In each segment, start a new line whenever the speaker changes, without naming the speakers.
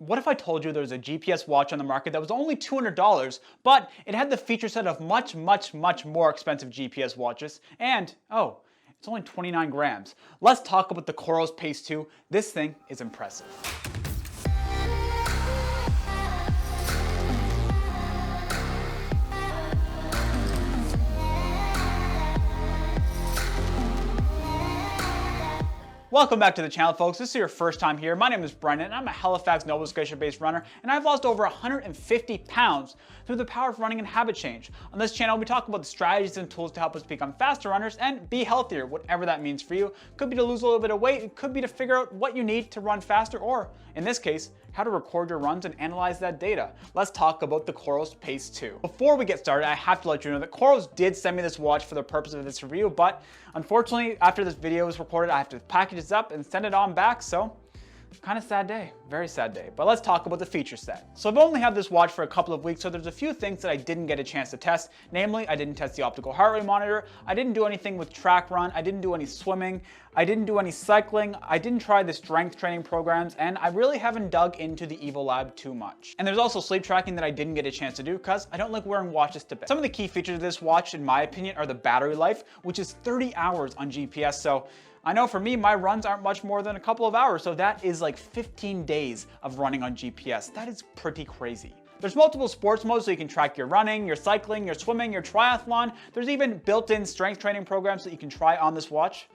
What if I told you there was a GPS watch on the market that was only $200, but it had the feature set of much more expensive GPS watches, and, oh, it's only 29 grams. Let's talk about the COROS Pace 2. This thing is impressive. Welcome back to the channel, folks. This is your first time here. My name is Brendon, and I'm a Halifax, Nova Scotia-based runner, and I've lost over 150 pounds through the power of running and habit change. On this channel, we talk about the strategies and tools to help us become faster runners and be healthier, whatever that means for you. Could be to lose a little bit of weight, it could be to figure out what you need to run faster, or, in this case, how to record your runs and analyze that data. Let's talk about the COROS Pace 2. Before we get started, I have to let you know that COROS did send me this watch for the purpose of this review, but unfortunately, after this video is recorded, I have to package this up and send it on back, so kind of sad day, very sad day. But let's talk about the feature set. So I've only had this watch for a couple of weeks, so there's a few things that I didn't get a chance to test. Namely, I didn't test the optical heart rate monitor, I didn't do anything with track run, I didn't do any swimming, I didn't do any cycling, I didn't try the strength training programs, and I really haven't dug into the EVOLAB too much. And there's also sleep tracking that I didn't get a chance to do because I don't like wearing watches to bed. Some of the key features of this watch, in my opinion, are the battery life, which is 30 hours on GPS. So I know for me, my runs aren't much more than a couple of hours, so that is like 15 days of running on GPS. That is pretty crazy. There's multiple sports modes, so you can track your running, your cycling, your swimming, your triathlon. There's even built-in strength training programs that you can try on this watch.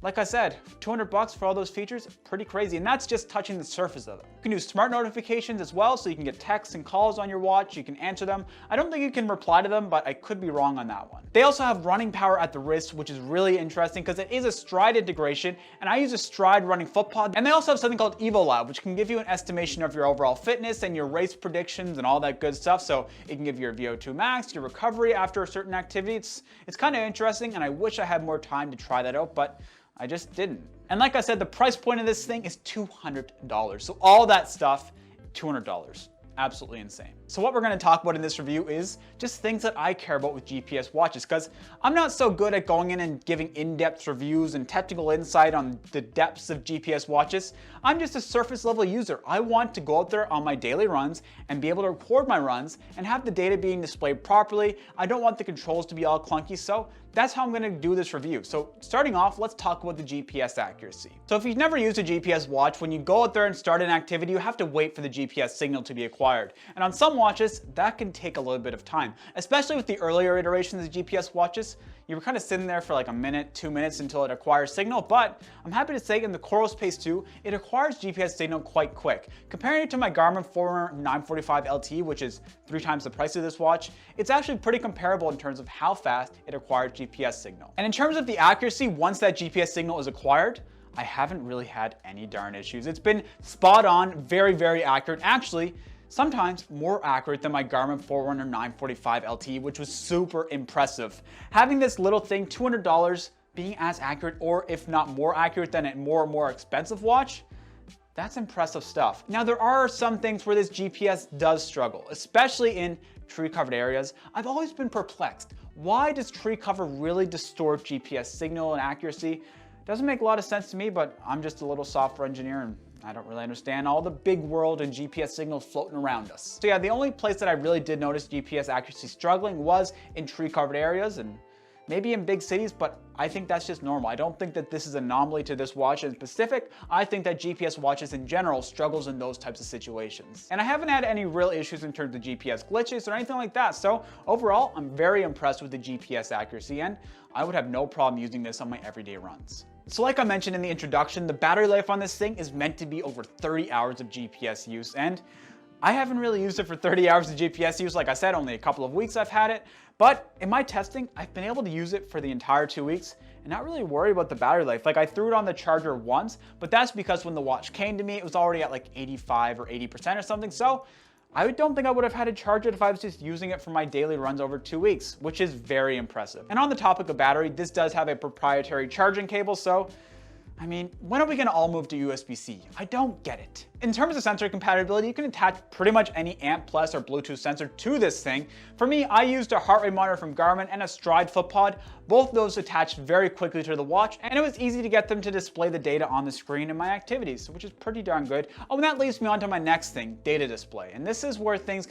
Like I said, 200 bucks for all those features, pretty crazy, and that's just touching the surface of it. You can do smart notifications as well, so you can get texts and calls on your watch, you can answer them. I don't think you can reply to them, but I could be wrong on that one. They also have running power at the wrist, which is really interesting because it is a Stride integration, and I use a Stride running foot pod. And they also have something called EVOLAB, which can give you an estimation of your overall fitness and your race predictions and all that good stuff. So it can give you your VO2 max, your recovery after a certain activity. It's kind of interesting, and I wish I had more time to try that out, but I just didn't. And like I said, the price point of this thing is $200. So all that stuff, $200. Absolutely insane. So what we're going to talk about in this review is just things that I care about with GPS watches, because I'm not so good at going in and giving in-depth reviews and technical insight on the depths of GPS watches. I'm just a surface level user. I want to go out there on my daily runs and be able to record my runs and have the data being displayed properly. I don't want the controls to be all clunky, so that's how I'm going to do this review. So starting off, let's talk about the GPS accuracy. So if you've never used a GPS watch, when you go out there and start an activity, you have to wait for the GPS signal to be acquired. And on some watches, that can take a little bit of time, especially with the earlier iterations of GPS watches. You were kind of sitting there for like a minute, 2 minutes until it acquires signal, but I'm happy to say in the COROS Pace 2, it acquires GPS signal quite quick. Comparing it to my Garmin Forerunner 945 LT, which is 3 times the price of this watch, it's actually pretty comparable in terms of how fast it acquires GPS signal. And in terms of the accuracy, once that GPS signal is acquired, I haven't really had any darn issues. It's been spot on, very accurate. Actually, sometimes more accurate than my Garmin Forerunner 945 LT, which was super impressive. Having this little thing, $200, being as accurate or if not more accurate than a more expensive watch, that's impressive stuff. Now there are some things where this GPS does struggle, especially in tree covered areas. I've always been perplexed. Why does tree cover really distort GPS signal and accuracy? Doesn't make a lot of sense to me, but I'm just a little software engineer and I don't really understand all the big world and GPS signals floating around us. So yeah, the only place that I really did notice GPS accuracy struggling was in tree covered areas and maybe in big cities, but I think that's just normal. I don't think that this is an anomaly to this watch in specific. I think that GPS watches in general struggles in those types of situations. And I haven't had any real issues in terms of GPS glitches or anything like that. So overall, I'm very impressed with the GPS accuracy and I would have no problem using this on my everyday runs. So like I mentioned in the introduction, the battery life on this thing is meant to be over 30 hours of GPS use, and I haven't really used it for 30 hours of GPS use. Like I said, only a couple of weeks I've had it, but in my testing, I've been able to use it for the entire 2 weeks and not really worry about the battery life. Like I threw it on the charger once, but that's because when the watch came to me, it was already at like 85 or 80% or something. So I don't think I would have had to charge it if I was just using it for my daily runs over 2 weeks, which is very impressive. And on the topic of battery, this does have a proprietary charging cable, so I mean, when are we gonna all move to USB-C? I don't get it. In terms of sensor compatibility, you can attach pretty much any ANT Plus or Bluetooth sensor to this thing. For me, I used a heart rate monitor from Garmin and a Stride foot pod. Both of those attached very quickly to the watch, and it was easy to get them to display the data on the screen in my activities, which is pretty darn good. Oh, and that leads me on to my next thing, data display. And this is where things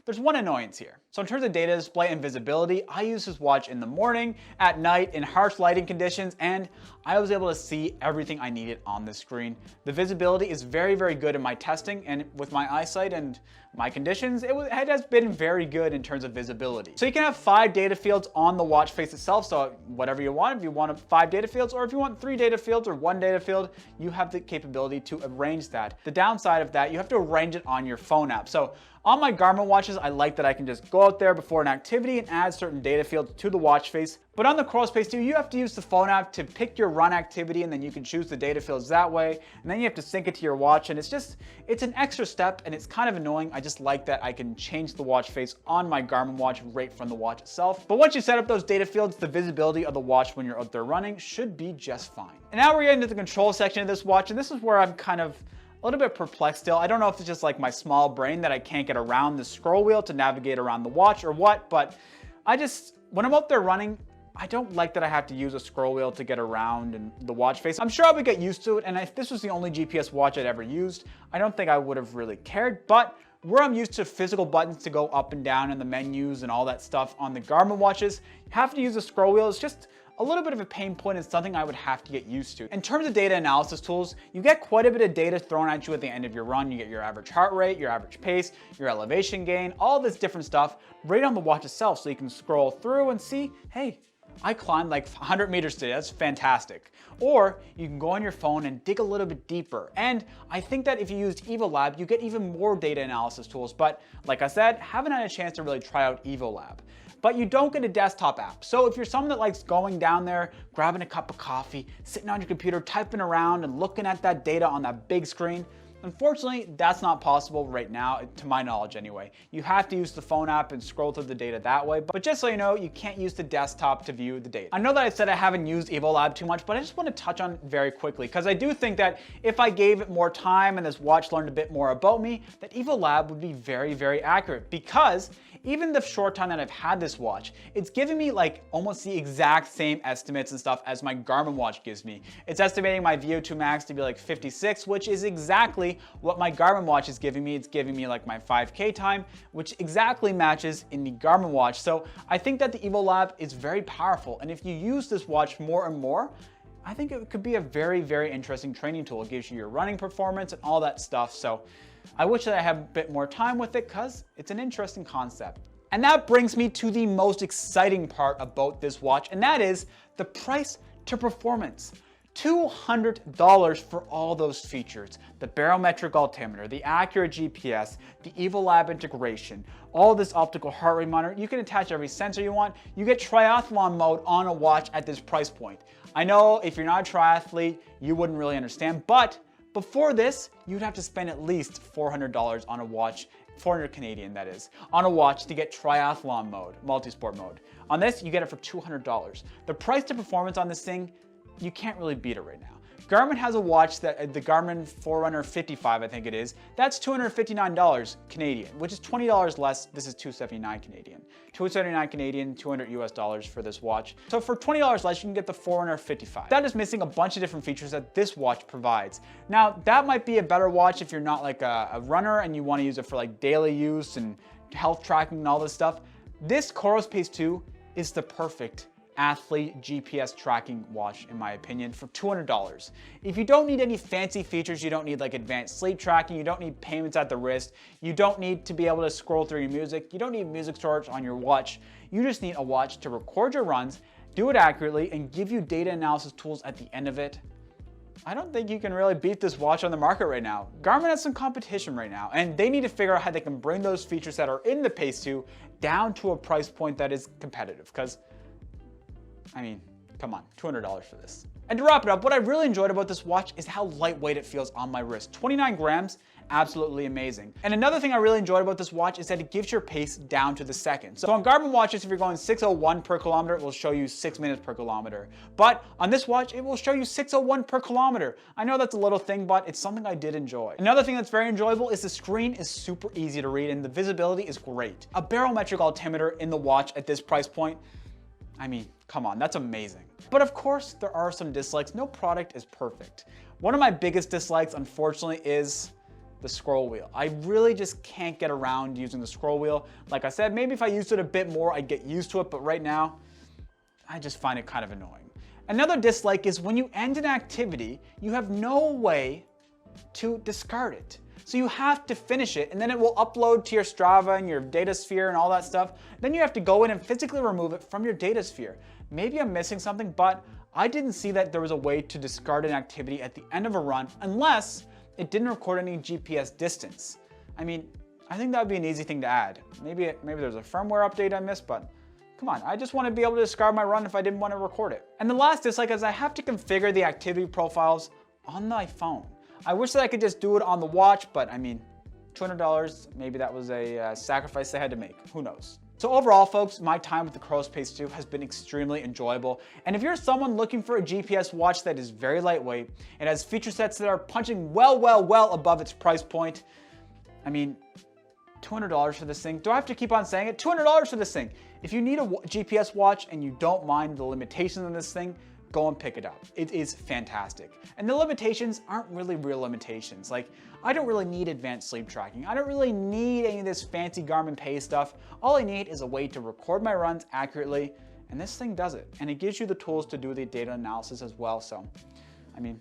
there's one annoyance here. So in terms of data display and visibility, I use this watch in the morning, at night, in harsh lighting conditions, and I was able to see everything I needed on the screen. The visibility is very, very good in my testing, and with my eyesight and my conditions, it has been very good in terms of visibility. So you can have 5 data fields on the watch face itself, so whatever you want, if you want 5 data fields, or if you want 3 data fields or 1 data field, you have the capability to arrange that. The downside of that, you have to arrange it on your phone app. So on my Garmin watches, I like that I can just go out there before an activity and add certain data fields to the watch face. But on the COROS Pace 2, you have to use the phone app to pick your run activity, and then you can choose the data fields that way. And then you have to sync it to your watch, and it's an extra step, and it's kind of annoying. I just like that I can change the watch face on my Garmin watch right from the watch itself. But once you set up those data fields, the visibility of the watch when you're out there running should be just fine. And now we're getting to the control section of this watch, and this is where I'm kind of a little bit perplexed still. I don't know if it's just like my small brain that I can't get around the scroll wheel to navigate around the watch or what, but when I'm out there running, I don't like that I have to use a scroll wheel to get around and the watch face. I'm sure I would get used to it, and if this was the only GPS watch I'd ever used, I don't think I would have really cared, but where I'm used to physical buttons to go up and down in the menus and all that stuff on the Garmin watches, having to use a scroll wheel is just a little bit of a pain point and something I would have to get used to. In terms of data analysis tools, you get quite a bit of data thrown at you at the end of your run. You get your average heart rate, your average pace, your elevation gain, all this different stuff right on the watch itself, so you can scroll through and see, hey, I climbed like 100 meters today, that's fantastic. Or you can go on your phone and dig a little bit deeper. And I think that if you used EVOLAB, you get even more data analysis tools. But like I said, haven't had a chance to really try out EVOLAB. But you don't get a desktop app. So if you're someone that likes going down there, grabbing a cup of coffee, sitting on your computer, typing around and looking at that data on that big screen, unfortunately, that's not possible right now, to my knowledge anyway. You have to use the phone app and scroll through the data that way, but just so you know, you can't use the desktop to view the data. I know that I said I haven't used EVOLAB too much, but I just want to touch on it very quickly, because I do think that if I gave it more time and this watch learned a bit more about me, that EVOLAB would be very, very accurate, because even the short time that I've had this watch, it's giving me like almost the exact same estimates and stuff as my Garmin watch gives me. It's estimating my VO2 max to be like 56, which is exactly what my Garmin watch is giving me. It's giving me like my 5K time, which exactly matches in the Garmin watch. So I think that the EVOLAB is very powerful. And if you use this watch more and more, I think it could be a very, very interesting training tool. It gives you your running performance and all that stuff. So I wish that I had a bit more time with it, because it's an interesting concept. And that brings me to the most exciting part about this watch, and that is the price to performance. $200 for all those features. The barometric altimeter, the accurate GPS, the EVOLAB integration, all this optical heart rate monitor. You can attach every sensor you want. You get triathlon mode on a watch at this price point. I know if you're not a triathlete, you wouldn't really understand, but before this, you'd have to spend at least $400 on a watch, 400 Canadian that is, on a watch to get triathlon mode, multi-sport mode. On this, you get it for $200. The price to performance on this thing, you can't really beat it right now. Garmin has a watch that the Garmin Forerunner 55, I think it is. That's $259 Canadian, which is $20 less. This is $279 Canadian. $279 Canadian, $200 US for this watch. So for $20 less, you can get the Forerunner 55. That is missing a bunch of different features that this watch provides. Now, that might be a better watch if you're not like a runner and you want to use it for like daily use and health tracking and all this stuff. This COROS Pace 2 is the perfect athlete GPS tracking watch, in my opinion, for $200. If you don't need any fancy features, you don't need like advanced sleep tracking, you don't need payments at the wrist, you don't need to be able to scroll through your music, you don't need music storage on your watch, you just need a watch to record your runs, do it accurately, and give you data analysis tools at the end of it. I don't think you can really beat this watch on the market right now. Garmin has some competition right now, and they need to figure out how they can bring those features that are in the Pace 2 down to a price point that is competitive, because I mean, come on, $200 for this. And to wrap it up, what I really enjoyed about this watch is how lightweight it feels on my wrist. 29 grams, absolutely amazing. And another thing I really enjoyed about this watch is that it gives your pace down to the second. So on Garmin watches, if you're going 6:01 per kilometer, it will show you 6 minutes per kilometer. But on this watch, it will show you 6:01 per kilometer. I know that's a little thing, but it's something I did enjoy. Another thing that's very enjoyable is the screen is super easy to read and the visibility is great. A barometric altimeter in the watch at this price point, I mean, come on, that's amazing. But of course, there are some dislikes. No product is perfect. One of my biggest dislikes, unfortunately, is the scroll wheel. I really just can't get around using the scroll wheel. Like I said, maybe if I used it a bit more, I'd get used to it, but right now, I just find it kind of annoying. Another dislike is when you end an activity, you have no way to discard it. So you have to finish it, and then it will upload to your Strava and your Datasphere and all that stuff. Then you have to go in and physically remove it from your Datasphere. Maybe I'm missing something, but I didn't see that there was a way to discard an activity at the end of a run unless it didn't record any GPS distance. I mean, I think that would be an easy thing to add. Maybe there's a firmware update I missed, but come on, I just want to be able to discard my run if I didn't want to record it. And the last dislike is I have to configure the activity profiles on my phone. I wish that I could just do it on the watch, but I mean, $200, maybe that was a sacrifice they had to make, who knows. So overall, folks, my time with the COROS Pace 2 has been extremely enjoyable. And if you're someone looking for a GPS watch that is very lightweight, it has feature sets that are punching well above its price point, I mean, $200 for this thing. Do I have to keep on saying it? $200 for this thing. If you need a GPS watch and you don't mind the limitations on this thing, go and pick it up. It is fantastic. And the limitations aren't really real limitations. Like, I don't really need advanced sleep tracking. I don't really need any of this fancy Garmin Pay stuff. All I need is a way to record my runs accurately, and this thing does it. And it gives you the tools to do the data analysis as well. So, I mean,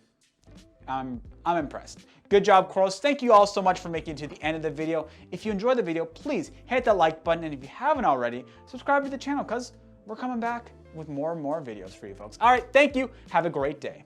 I'm impressed. Good job, COROS. Thank you all so much for making it to the end of the video. If you enjoyed the video, please hit that like button, and if you haven't already, subscribe to the channel because we're coming back with more and more videos for you folks. All right, thank you. Have a great day.